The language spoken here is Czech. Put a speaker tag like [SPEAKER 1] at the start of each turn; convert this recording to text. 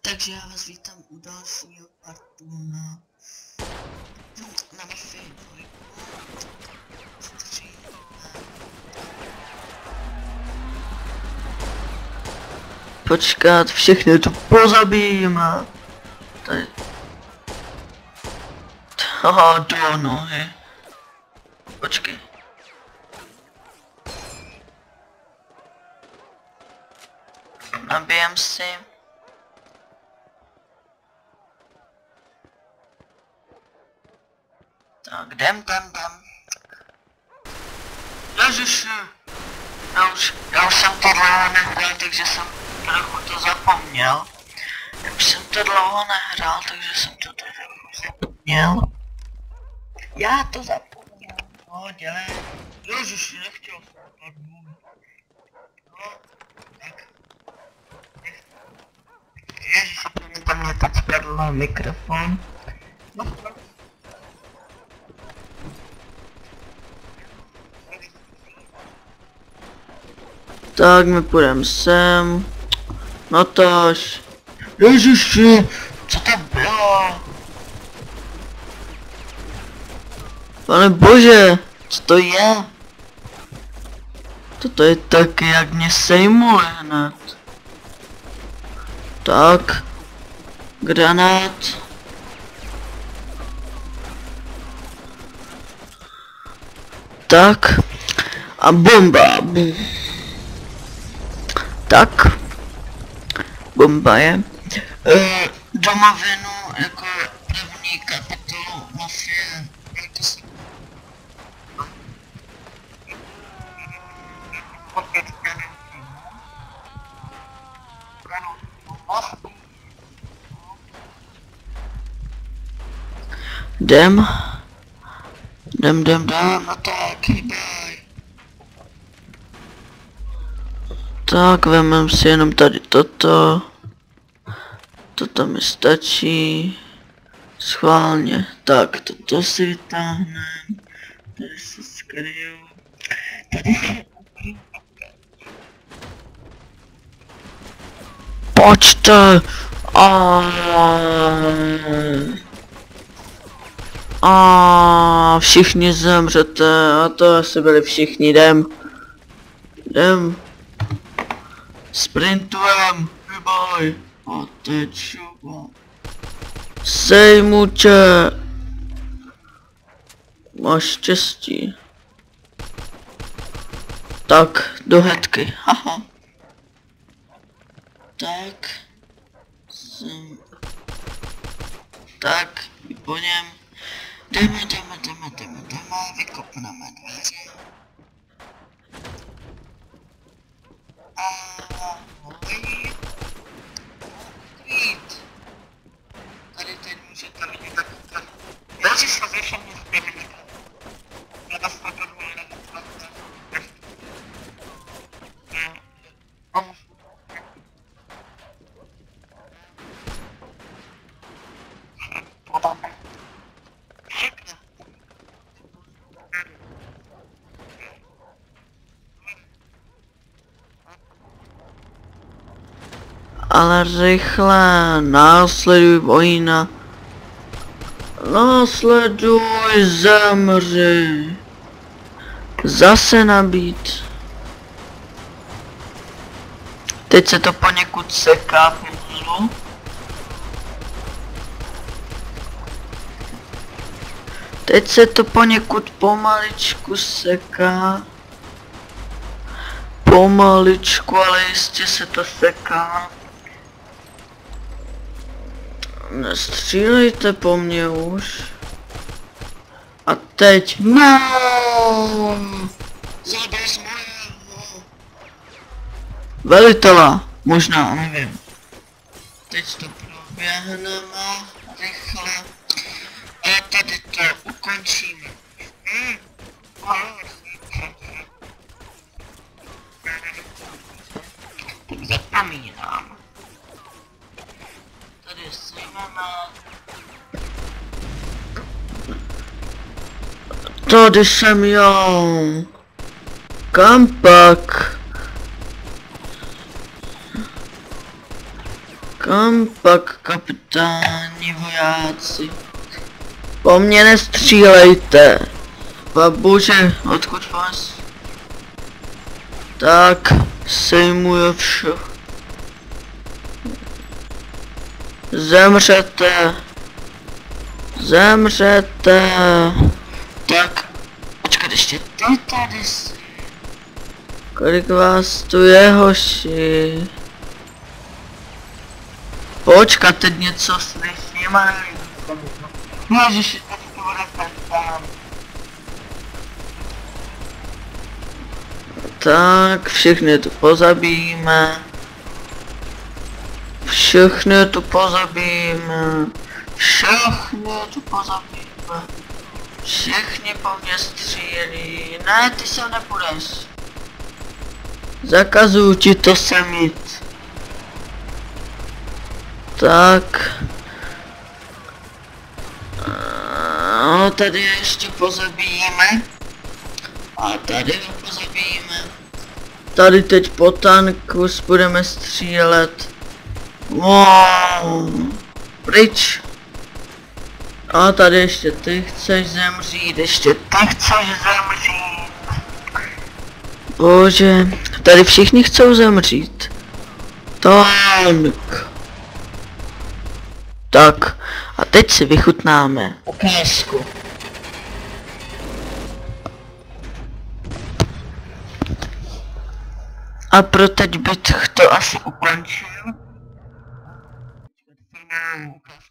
[SPEAKER 1] Takže já vás vítám u dalšího partu na Mafii 2. Počkat, všechny tu pozabijíme. Tady. Haha, do nohy. Počkej. Nabijem si. Tak, jdem. Ježiši. Já už jsem to dlouho nehrál, takže jsem trochu to zapomněl. Já to zapomněl. No, dělej. Ježiši, nechtěl jsem padnout. No, tak. Ježiši, tam mě teď spadl mikrofon. No. Tak my půjdeme sem. Natáž. Ježiši, co to bylo? Pane bože, co to je? Toto je taky, jak mě sejmuje hned. Tak. Granát. Tak. A bomba. Tak. Bomba je. Domovinu jako první kapitolu Mafie. Jdem, no tak, hýbaj. Tak, vemem si jenom tady toto. Toto mi stačí. Schválně. Tak, toto si vytáhnem. Tady se skryju. Počte! Všichni zemřete, a to asi byli všichni, jdem. Sprintujem, hybaj. A teď šupa. Sejmu tě. Máš štěstí. Tak, do hedky, haha. Tak. Tak, po něm. Jdeme, vykopneme dveře. Klid. Tady teď můžete vidět tak. Další se mě zpěvit. Já vás to dovolím. Ale rychle, následuj vojna. Následuj, zemři. Zase nabít. Teď se to poněkud seká pomalu. Teď se to poněkud pomaličku seká. Pomaličku, ale jistě se to seká. Nestřílejte po mně už. A teď no! Zabij mojeho velitela, možná, nevím. Teď to proběhneme rychle. A tady to ukončíme. Tak zapomínám. Tady sejmeme. Tady jsem já. Kam pak?
[SPEAKER 2] Kam pak, kapitáni vojáci? Po mně nestřílejte. Babuže, odkud vás? Tak, sejmuju vše. Zemřete. Zemřete. Tak, počkat ještě, ty tady jsi. Kolik vás tu je, hoši? Počkat, teď něco slyším a ježiši, teď to bude tam. Tak, všechny tu pozabijíme. Všechny tu pozabijíme. Všechny tu pozabijíme. Všichni po mně střílí. Ne, ty sem nepůjdeš. Zakazuju ti to sem jít. Tak. No, tady ještě pozabijíme. A tady ho pozabijíme. Tady teď po tanku budeme střílet. Wow. Pryč. A tady ještě ty chceš zemřít, ještě ty chceš zemřít. Bože, tady všichni chcou zemřít. Tank. Tak, a teď si vychutnáme ukázku. A pro teď bych to asi ukončil. Ukázku.